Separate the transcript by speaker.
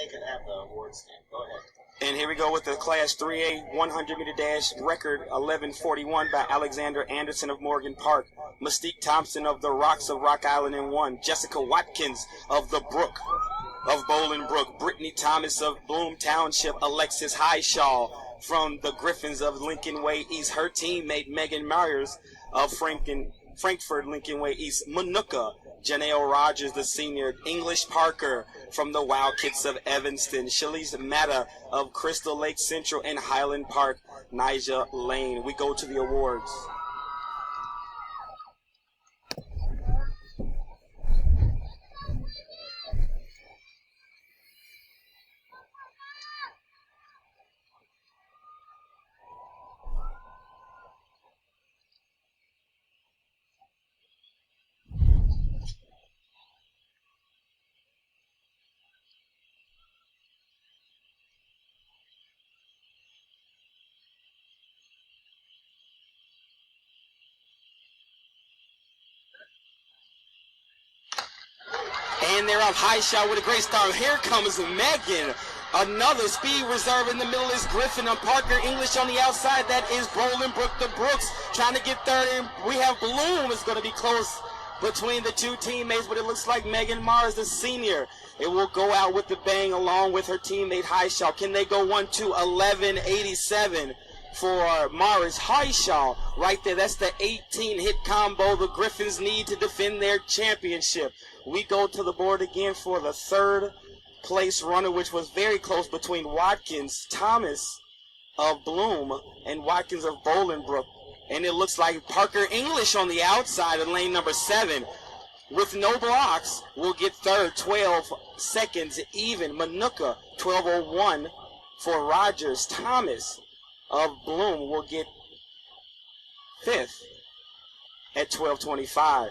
Speaker 1: they can have the award stand. Go ahead.
Speaker 2: And here we go with the Class 3A 100-meter dash record 11:41 by Alexander Anderson of Morgan Park, Mystique Thompson of the Rocks of Rock Island in 1, Jessica Watkins of the Brook of Bolingbrook, Brittany Thomas of Bloom Township, Alexis Highshaw from the Griffins of Lincoln Way East, her teammate Megan Myers of Frankfurt Lincoln Way East, Manuka Janelle Rogers, the senior, English Parker from the Wildcats of Evanston, Shalise Mata of Crystal Lake Central, and Highland Park, Nija Lane. We go to the awards. And they're off. Highshaw with a great start. Here comes Megan. Another speed reserve in the middle is Griffin and Parker. English on the outside. That is Bolingbrook, the Brooks trying to get third. And we have Bloom. It's going to be close between the two teammates, but it looks like Megan Mars, the senior, it will go out with the bang along with her teammate Highshaw. Can they go 1-2? 11:87 for Morris Highshaw right there. That's the 18-hit combo the Griffins need to defend their championship. We go to the board again for the third place runner, which was very close between Watkins Thomas of Bloom and Watkins of Bolingbrook. And it looks like Parker English on the outside in lane number 7 with no blocks will get third, 12 seconds even. Manuka, 12:01 for Rogers. Thomas of Bloom will get fifth at 12:25.